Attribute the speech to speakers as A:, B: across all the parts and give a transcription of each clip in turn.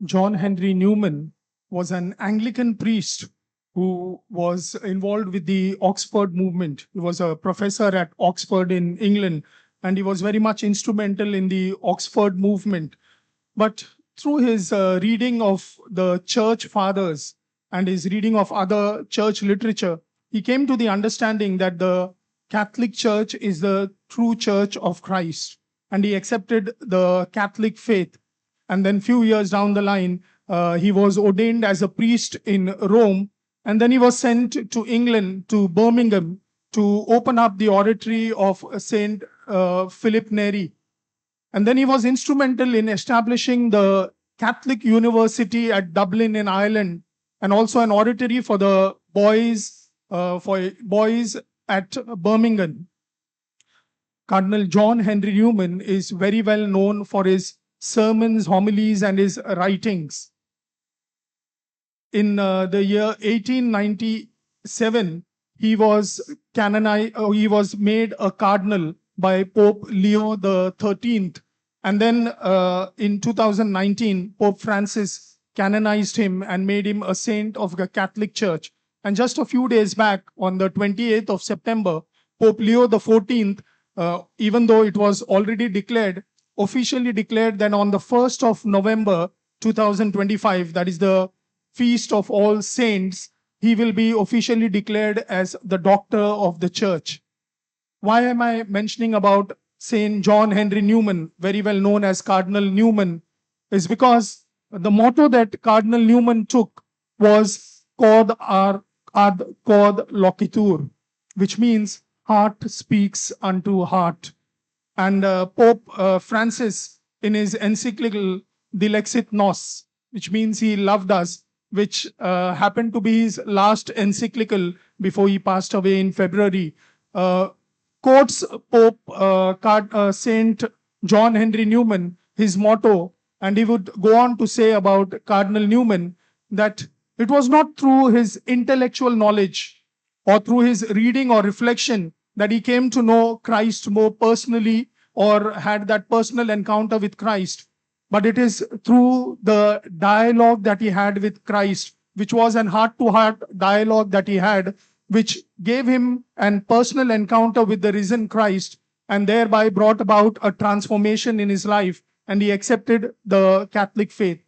A: John Henry Newman was an Anglican priest who was involved with the Oxford movement. He was a professor at Oxford in England, and he was very much instrumental in the Oxford movement. But through his reading of the church fathers and his reading of other church literature, he came to the understanding that the Catholic Church is the true church of Christ. And he accepted the Catholic faith. And then few years down the line, he was ordained as a priest in Rome. And then he was sent to England, to Birmingham, to open up the oratory of Saint Philip Neri. And then he was instrumental in establishing the Catholic University at Dublin in Ireland, and also an oratory for the boys at Birmingham. Cardinal John Henry Newman is very well known for his sermons, homilies, and his writings. In the year 1897, he was he was made a cardinal by Pope Leo the 13th. And then in 2019, Pope Francis canonized him and made him a saint of the Catholic Church. And just a few days back, on the 28th of September, Pope Leo the 14th, even though it was already declared, officially declared that on the 1st of November 2025, that is the Feast of All Saints, he will be officially declared as the Doctor of the Church. Why am I mentioning about Saint John Henry Newman, very well known as Cardinal Newman, is because the motto that Cardinal Newman took was Cod ad cod loquitur, which means heart speaks unto heart. And Pope Francis, in his encyclical Dilexit Nos, which means he loved us, which happened to be his last encyclical before he passed away in February, quotes Pope Saint John Henry Newman, his motto, and he would go on to say about Cardinal Newman that it was not through his intellectual knowledge or through his reading or reflection that he came to know Christ more personally or had that personal encounter with Christ, but it is through the dialogue that he had with Christ, which was an heart-to-heart dialogue that he had, which gave him a personal encounter with the risen Christ and thereby brought about a transformation in his life, and he accepted the Catholic faith.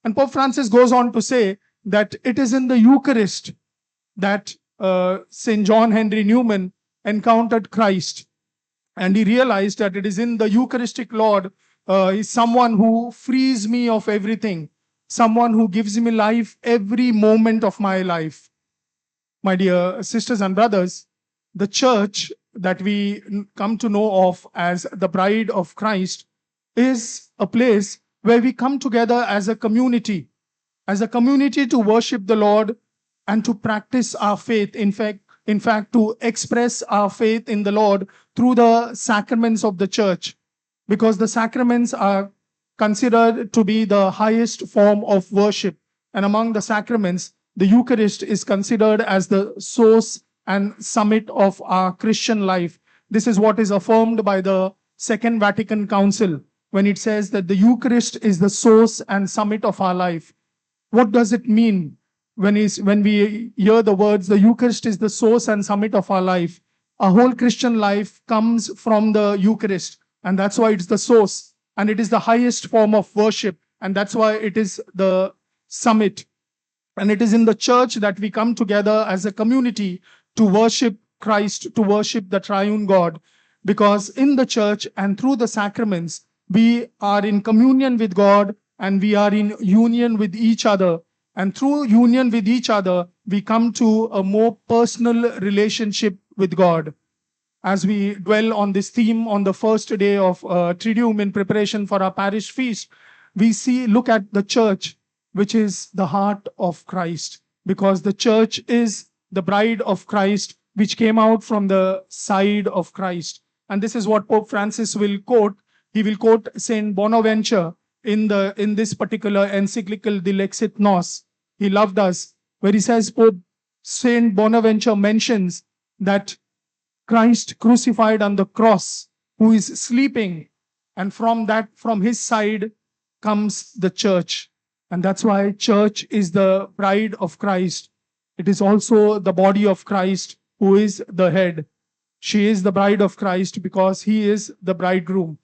A: And Pope Francis goes on to say that it is in the Eucharist that St. John Henry Newman encountered Christ, and he realized that it is in the Eucharistic Lord is someone who frees me of everything, someone who gives me life every moment of my life. My dear sisters and brothers, the church that we come to know of as the bride of Christ is a place where we come together as a community to worship the Lord and to practice our faith. In fact, to express our faith in the Lord through the sacraments of the church, because the sacraments are considered to be the highest form of worship. And among the sacraments, the Eucharist is considered as the source and summit of our Christian life. This is what is affirmed by the Second Vatican Council when it says that the Eucharist is the source and summit of our life. What does it mean when we hear the words, the Eucharist is the source and summit of our life? Our whole Christian life comes from the Eucharist, and that's why it's the source, and it is the highest form of worship, and that's why it is the summit. And it is in the church that we come together as a community to worship Christ, to worship the triune God, because in the church and through the sacraments, we are in communion with God and we are in union with each other. And through union with each other, we come to a more personal relationship with God. As we dwell on this theme on the first day of Triduum in preparation for our parish feast, we look at the church, which is the heart of Christ, because the church is the bride of Christ, which came out from the side of Christ. And this is what Pope Francis will quote. He will quote Saint Bonaventure in this particular encyclical Dilexit Nos. He loved us, where he says, Pope Saint Bonaventure mentions that Christ crucified on the cross, who is sleeping, and from his side comes the church. And that's why church is the bride of Christ. It is also the body of Christ who is the head. She is the bride of Christ because he is the bridegroom.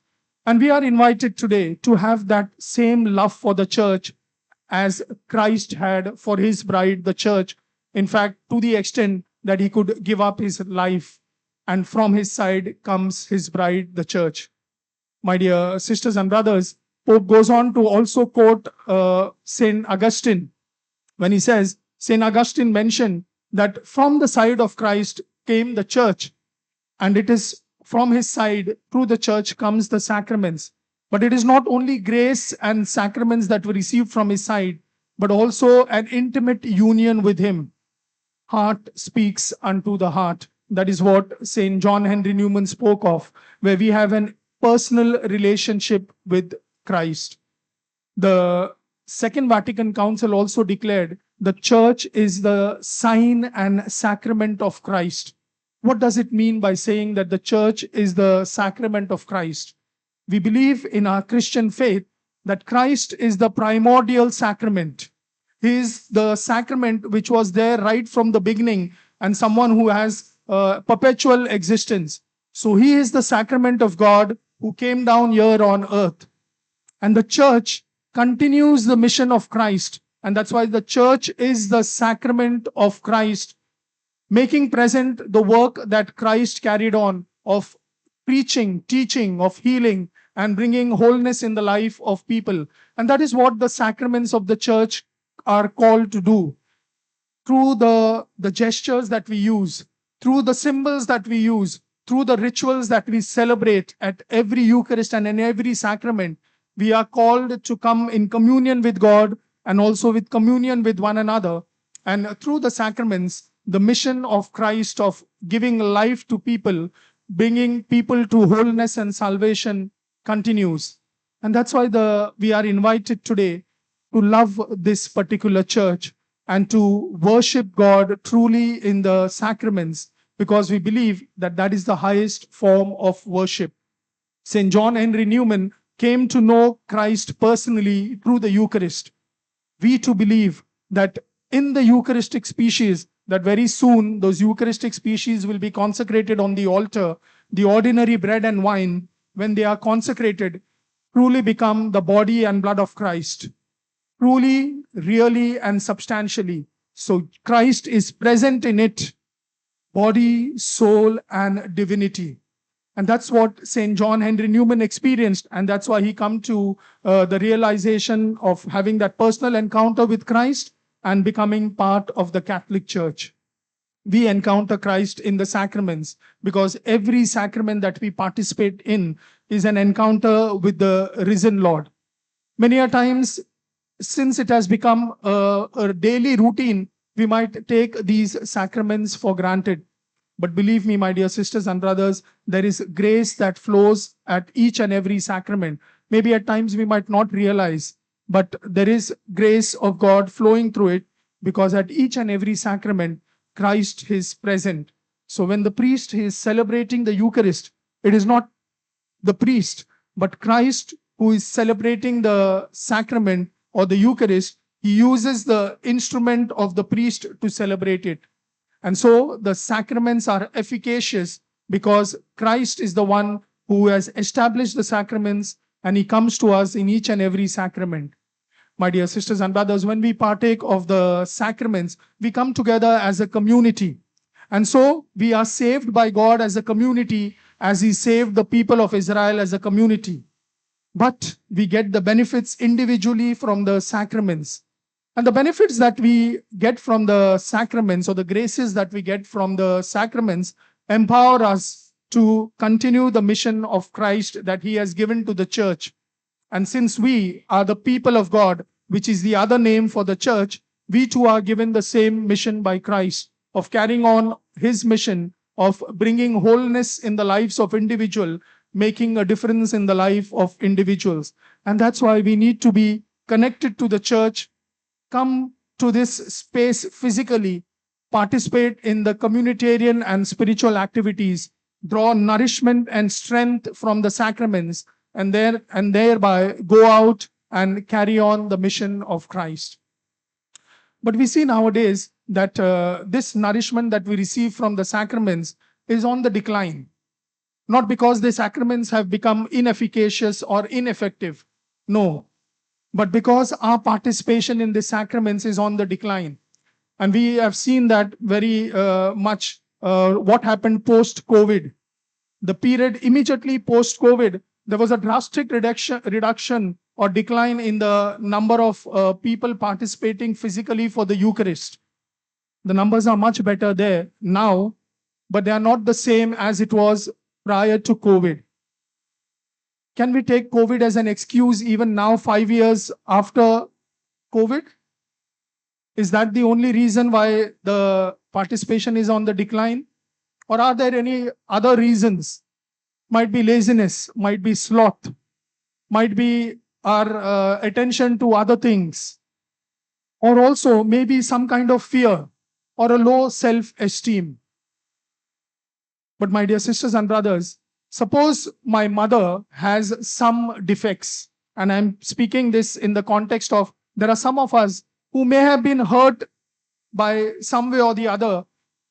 A: And we are invited today to have that same love for the church as Christ had for his bride, the church. In fact, to the extent that he could give up his life, and from his side comes his bride, the church. My dear sisters and brothers, Pope goes on to also quote St. Augustine when he says, St. Augustine mentioned that from the side of Christ came the church, and it is from his side, through the church, comes the sacraments. But it is not only grace and sacraments that we receive from his side, but also an intimate union with him. Heart speaks unto the heart. That is what St. John Henry Newman spoke of, where we have an personal relationship with Christ. The Second Vatican Council also declared the church is the sign and sacrament of Christ. What does it mean by saying that the church is the sacrament of Christ? We believe in our Christian faith that Christ is the primordial sacrament. He is the sacrament which was there right from the beginning, and someone who has perpetual existence. So he is the sacrament of God who came down here on earth. And the church continues the mission of Christ. And that's why the church is the sacrament of Christ, making present the work that Christ carried on of preaching, teaching, of healing, and bringing wholeness in the life of people. And that is what the sacraments of the church are called to do. Through the gestures that we use, through the symbols that we use, through the rituals that we celebrate at every Eucharist and in every sacrament, we are called to come in communion with God and also with communion with one another. And through the sacraments, the mission of Christ of giving life to people, bringing people to wholeness and salvation continues. And that's why we are invited today to love this particular church and to worship God truly in the sacraments, because we believe that that is the highest form of worship. St. John Henry Newman came to know Christ personally through the Eucharist. We too believe that in the Eucharistic species, that very soon those Eucharistic species will be consecrated on the altar. The ordinary bread and wine, when they are consecrated, truly become the body and blood of Christ. Truly, really, and substantially. So Christ is present in it, body, soul, and divinity. And that's what St. John Henry Newman experienced. And that's why he come to the realization of having that personal encounter with Christ and becoming part of the Catholic Church. We encounter Christ in the sacraments because every sacrament that we participate in is an encounter with the risen Lord. Many a times, since it has become a daily routine, we might take these sacraments for granted. But believe me, my dear sisters and brothers, there is grace that flows at each and every sacrament. Maybe at times we might not realize, but there is grace of God flowing through it, because at each and every sacrament, Christ is present. So when the priest is celebrating the Eucharist, it is not the priest, but Christ who is celebrating the sacrament or the Eucharist. He uses the instrument of the priest to celebrate it. And so the sacraments are efficacious because Christ is the one who has established the sacraments, and he comes to us in each and every sacrament. My dear sisters and brothers, when we partake of the sacraments, we come together as a community. And so we are saved by God as a community, as he saved the people of Israel as a community. But we get the benefits individually from the sacraments. And the benefits that we get from the sacraments, or the graces that we get from the sacraments, empower us to continue the mission of Christ that he has given to the church. And since we are the people of God, which is the other name for the church, we too are given the same mission by Christ of carrying on his mission of bringing wholeness in the lives of individuals, making a difference in the life of individuals. And that's why we need to be connected to the church, come to this space physically, participate in the communitarian and spiritual activities, draw nourishment and strength from the sacraments, and thereby go out and carry on the mission of Christ. But we see nowadays that this nourishment that we receive from the sacraments is on the decline. Not because the sacraments have become inefficacious or ineffective. No. But because our participation in the sacraments is on the decline. And we have seen that very much what happened post-COVID. The period immediately post-COVID, there was a drastic reduction or decline in the number of people participating physically for the Eucharist. The numbers are much better there now, but they are not the same as it was prior to COVID. Can we take COVID as an excuse even now, 5 years after COVID? Is that the only reason why the participation is on the decline? Or are there any other reasons? Might be laziness, might be sloth, might be our attention to other things, or also maybe some kind of fear or a low self-esteem. But my dear sisters and brothers, suppose my mother has some defects, and I'm speaking this in the context of there are some of us who may have been hurt by some way or the other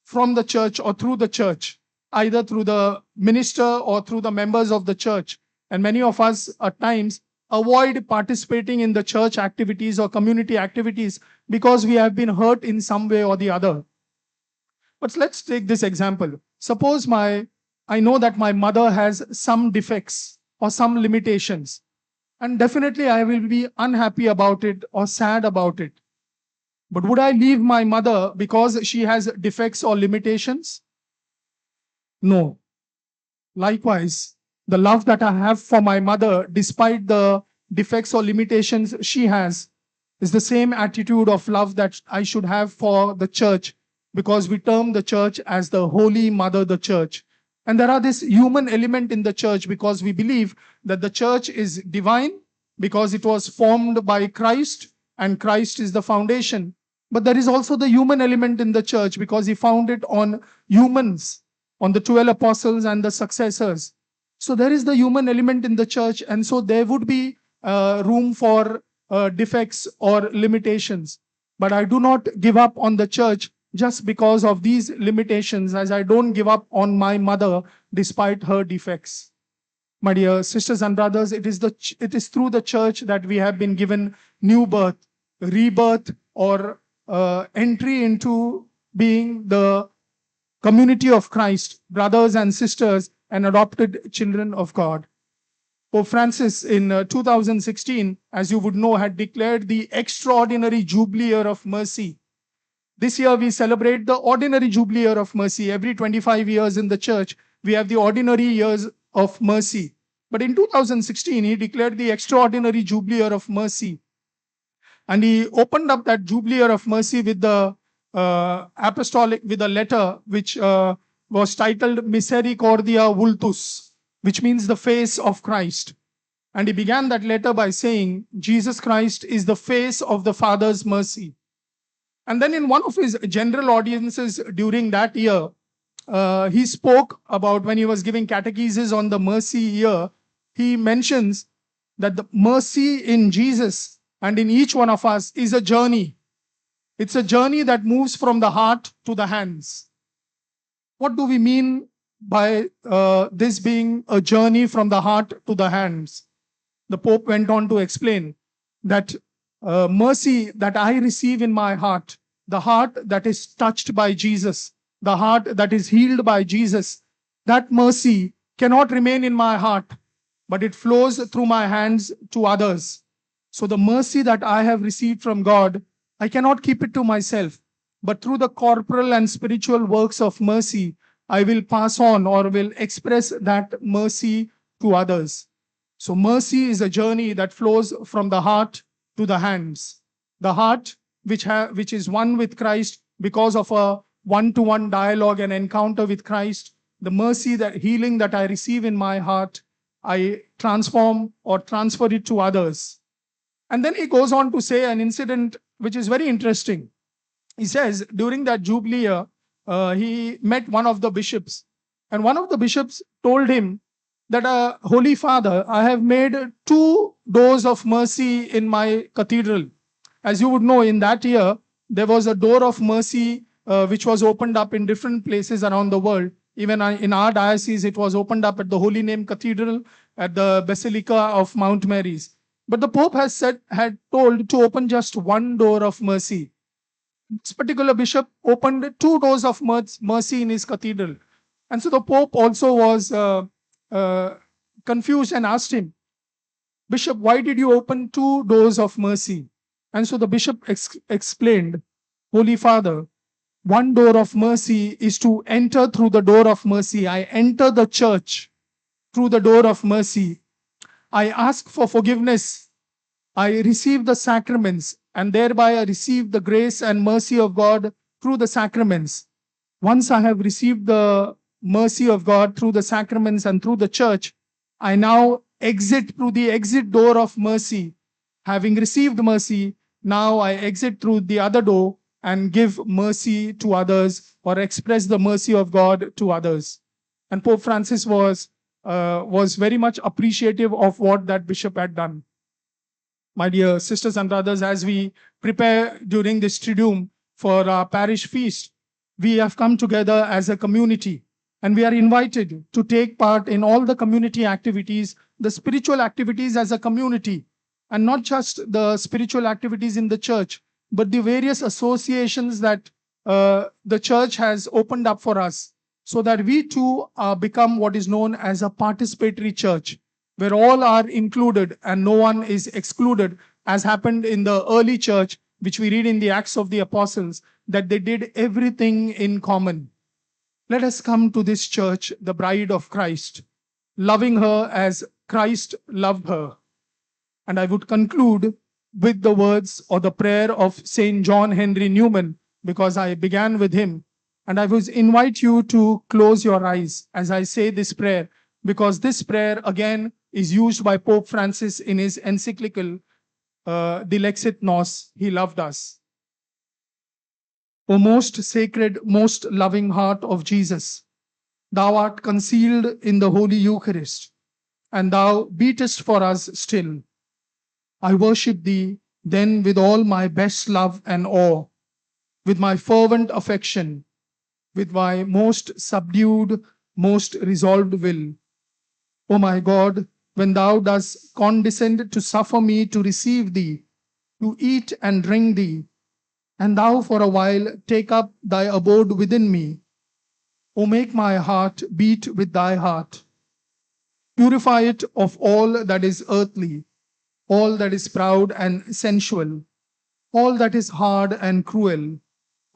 A: from the church or through the church, either through the minister or through the members of the church. And many of us at times avoid participating in the church activities or community activities because we have been hurt in some way or the other. But let's take this example. Suppose I know that my mother has some defects or some limitations, and definitely I will be unhappy about it or sad about it. But would I leave my mother because she has defects or limitations? No. Likewise, the love that I have for my mother, despite the defects or limitations she has, is the same attitude of love that I should have for the church, because we term the church as the Holy Mother, the church. And there are this human element in the church because we believe that the church is divine because it was formed by Christ and Christ is the foundation. But there is also the human element in the church because he founded on humans, on the 12 apostles and the successors. So there is the human element in the church, and so there would be room for defects or limitations. But I do not give up on the church just because of these limitations, as I don't give up on my mother despite her defects. My dear sisters and brothers, it is through the church that we have been given new birth, rebirth, or entry into being the community of Christ, brothers and sisters, and adopted children of God. Pope Francis in 2016, as you would know, had declared the extraordinary Jubilee Year of Mercy. This year we celebrate the ordinary Jubilee Year of Mercy. Every 25 years in the church, we have the ordinary years of mercy. But in 2016, he declared the extraordinary Jubilee Year of Mercy. And he opened up that Jubilee Year of Mercy with the with a letter which was titled Misericordia Vultus, which means the face of Christ. And he began that letter by saying, Jesus Christ is the face of the Father's mercy. And then in one of his general audiences during that year, he spoke about, when he was giving catechesis on the mercy year, he mentions that the mercy in Jesus and in each one of us is a journey. It's a journey that moves from the heart to the hands. What do we mean by this being a journey from the heart to the hands? The Pope went on to explain that mercy that I receive in my heart, the heart that is touched by Jesus, the heart that is healed by Jesus, that mercy cannot remain in my heart, but it flows through my hands to others. So the mercy that I have received from God, I cannot keep it to myself, but through the corporal and spiritual works of mercy, I will pass on or will express that mercy to others. So mercy is a journey that flows from the heart to the hands. The heart, which is one with Christ because of a one-to-one dialogue and encounter with Christ. The mercy, that healing that I receive in my heart, I transform or transfer it to others. And then he goes on to say an incident which is very interesting. He says, during that Jubilee year, he met one of the bishops. And one of the bishops told him that, Holy Father, I have made 2 doors of mercy in my cathedral. As you would know, in that year, there was a door of mercy which was opened up in different places around the world. Even in our diocese, it was opened up at the Holy Name Cathedral, at the Basilica of Mount Mary's. But the Pope had told to open just 1 door of mercy. This particular bishop opened 2 doors of mercy in his cathedral. And so the Pope also was uh, confused and asked him, Bishop, why did you open 2 doors of mercy? And so the bishop explained, Holy Father, 1 door of mercy is to enter through the door of mercy. I enter the church through the door of mercy. I ask for forgiveness. I receive the sacraments, and thereby I receive the grace and mercy of God through the sacraments. Once I have received the mercy of God through the sacraments and through the church, I now exit through the exit door of mercy. Having received mercy, now I exit through the other door and give mercy to others, or express the mercy of God to others. And Pope Francis was very much appreciative of what that bishop had done. My dear sisters and brothers, as we prepare during this Triduum for our parish feast, we have come together as a community, and we are invited to take part in all the community activities, the spiritual activities as a community, and not just the spiritual activities in the church, but the various associations that the church has opened up for us, so that we too become what is known as a participatory church, where all are included and no one is excluded, as happened in the early church, which we read in the Acts of the Apostles, that they did everything in common. Let us come to this church, the bride of Christ, loving her as Christ loved her. And I would conclude with the words or the prayer of Saint John Henry Newman, because I began with him. And I would invite you to close your eyes as I say this prayer, because this prayer again is used by Pope Francis in his encyclical, Dilexit Nos, He Loved Us. O most sacred, most loving heart of Jesus, thou art concealed in the Holy Eucharist, and thou beatest for us still. I worship thee then with all my best love and awe, with my fervent affection, with my most subdued, most resolved will. O my God, when thou dost condescend to suffer me to receive thee, to eat and drink thee, and thou for a while take up thy abode within me, O make my heart beat with thy heart. Purify it of all that is earthly, all that is proud and sensual, all that is hard and cruel,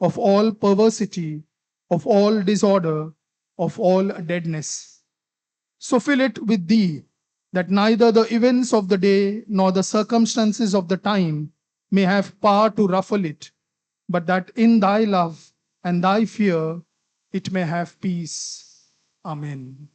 A: of all perversity, of all disorder, of all deadness. So fill it with thee, that neither the events of the day nor the circumstances of the time may have power to ruffle it, but that in thy love and thy fear it may have peace. Amen.